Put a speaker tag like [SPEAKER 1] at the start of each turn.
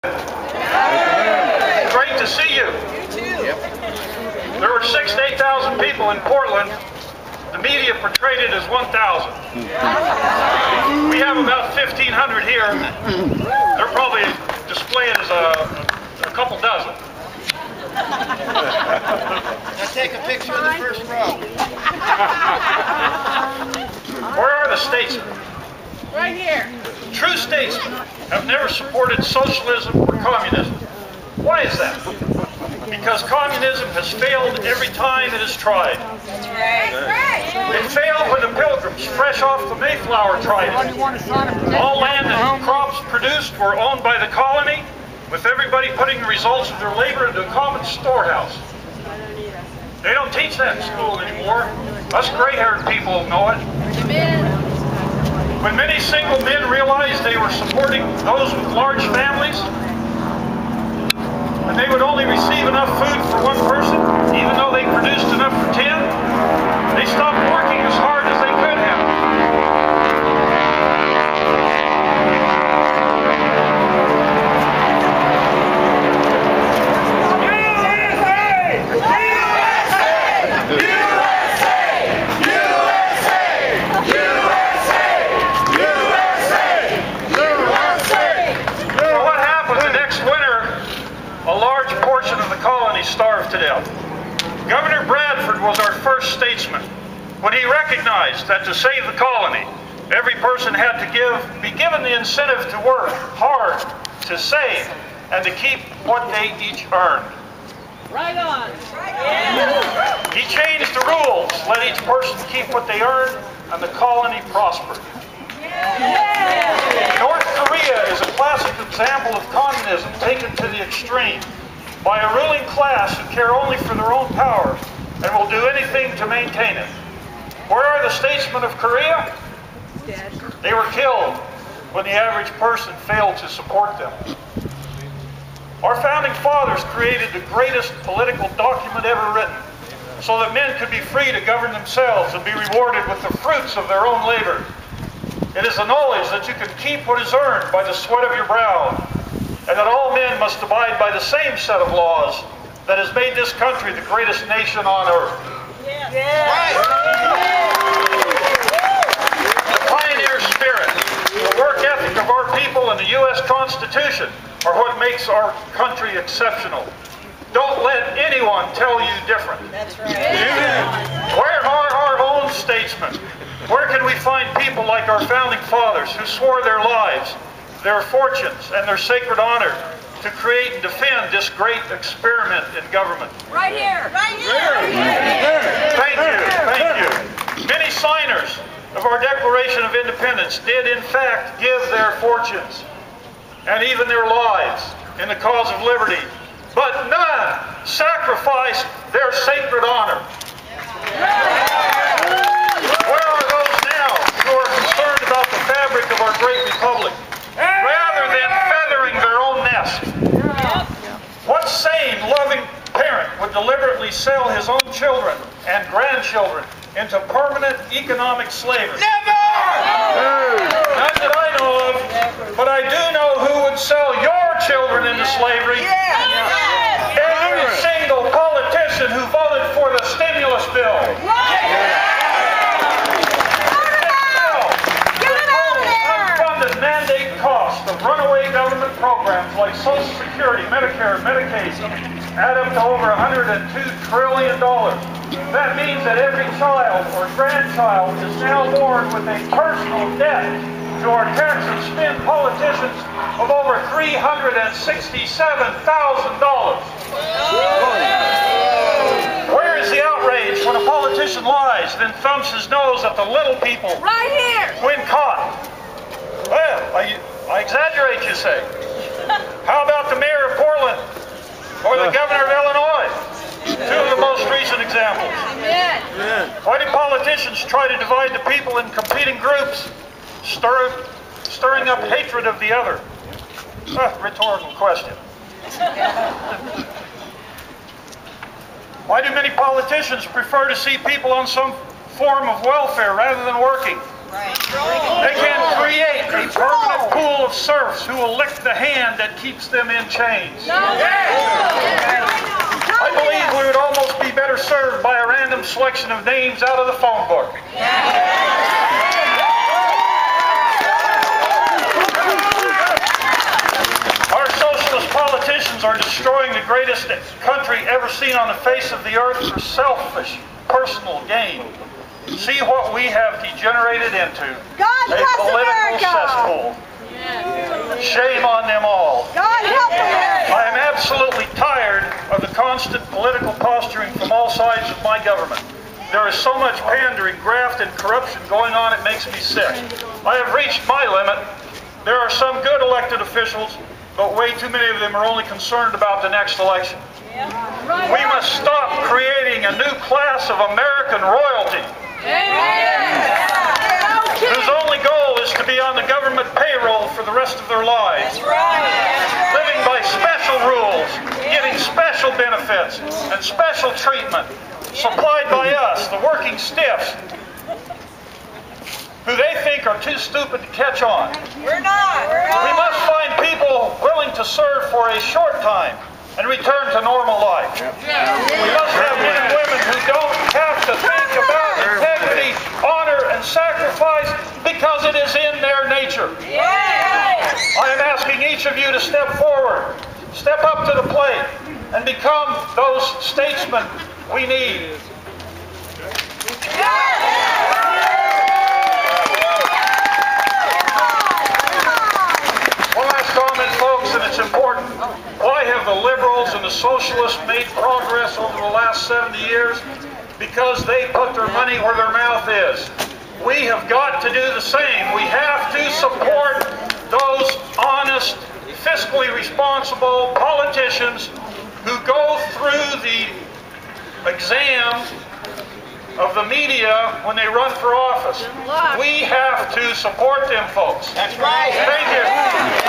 [SPEAKER 1] Great to see you. There were 6,000 to 8,000 people in Portland. The media portrayed it as 1,000. We have about 1,500 here. They're probably displayed as a couple dozen.
[SPEAKER 2] Now take a picture of the first row.
[SPEAKER 1] Where are the statesmen?
[SPEAKER 3] Right here.
[SPEAKER 1] True statesmen have never supported socialism or communism. Why is that? Because communism has failed every time it is tried. It failed when the Pilgrims, fresh off the Mayflower, tried it. All land and crops produced were owned by the colony, with everybody putting the results of their labor into a common storehouse. They don't teach that in school anymore. Us gray-haired people know it. When many single men realized they were supporting those with large families, and they would only receive enough food for one person, even though they produced enough for 10, they stopped working as hard as they could have. Starved to death. Governor Bradford was our first statesman when he recognized that to save the colony, every person had to be given the incentive to work hard, to save, and to keep what they each earned.
[SPEAKER 3] Right on.
[SPEAKER 1] He changed the rules, let each person keep what they earned, and the colony prospered. North Korea is a classic example of communism taken to the extreme, by a ruling class who care only for their own power and will do anything to maintain it. Where are the statesmen of Korea?
[SPEAKER 3] Dead.
[SPEAKER 1] They were killed when the average person failed to support them. Our founding fathers created the greatest political document ever written, so that men could be free to govern themselves and be rewarded with the fruits of their own labor. It is the knowledge that you can keep what is earned by the sweat of your brow, and that all men must abide by the same set of laws that has made this country the greatest nation on earth.
[SPEAKER 3] Yes.
[SPEAKER 2] Right.
[SPEAKER 1] The pioneer spirit, the work ethic of our people, and the U.S. Constitution are what makes our country exceptional. Don't let anyone tell you different.
[SPEAKER 3] That's right.
[SPEAKER 1] Where are our own statesmen? Where can we find people like our founding fathers who swore their lives, their fortunes, and their sacred honor to create and defend this great experiment in government?
[SPEAKER 3] Right here. Right here.
[SPEAKER 1] Thank you. Thank you. Many signers of our Declaration of Independence did in fact give their fortunes and even their lives in the cause of liberty, but none sacrificed their sacred honor. Where are those now who are concerned about the fabric of our great republic, rather than feathering their own nest? What sane, loving parent would deliberately sell his own children and grandchildren into permanent economic slavery?
[SPEAKER 2] Never!
[SPEAKER 1] Not that I know of, but I do know who would sell your children into slavery. Every single politician who voted for the stimulus bill. Mandate cost of runaway government programs like Social Security, Medicare, and Medicaid add up to over $102 trillion. That means that every child or grandchild is now born with a personal debt to our tax and spend politicians of over $367,000. Where is the outrage when a politician lies, then thumps his nose at the little people
[SPEAKER 3] Right here.
[SPEAKER 1] when caught? Well, I exaggerate, you say. How about the mayor of Portland or the governor of Illinois? Two of the most recent examples.
[SPEAKER 3] Amen.
[SPEAKER 1] Why do politicians try to divide the people in competing groups, stirring up hatred of the other? Rhetorical question. Why do many politicians prefer to see people on some form of welfare rather than working? They can create a permanent pool of serfs who will lick the hand that keeps them in chains. I believe we would almost be better served by a random selection of names out of the phone book. Our socialist politicians are destroying the greatest country ever seen on the face of the earth for selfish, personal gain. See what we have degenerated into.
[SPEAKER 3] God bless
[SPEAKER 1] a political
[SPEAKER 3] America.
[SPEAKER 1] cesspool. Shame on them all.
[SPEAKER 3] God help America.
[SPEAKER 1] I am absolutely tired of the constant political posturing from all sides of my government. There is so much pandering, graft, and corruption going on, it makes me sick. I have reached my limit. There are some good elected officials, but way too many of them are only concerned about the next election. We must stop creating a new class of American royalty whose only goal is to be on the government payroll for the rest of their lives. Living by special rules, getting special benefits and special treatment supplied by us, the working stiffs, who they think are too stupid to catch on.
[SPEAKER 3] We're not.
[SPEAKER 1] We must find people willing to serve for a short time and return to normal life. We must have men and women who don't have to think about integrity, honor, and sacrifice because it is in their nature. I am asking each of you to step forward, step up to the plate, and become those statesmen we need. One last comment, folks, and it's important. Why have the liberals and the socialists made progress over the last 70 years? Because they put their money where their mouth is. We have got to do the same. We have to support those honest, fiscally responsible politicians who go through the exam of the media when they run for office. We have to support them, folks.
[SPEAKER 2] That's right.
[SPEAKER 1] Thank you.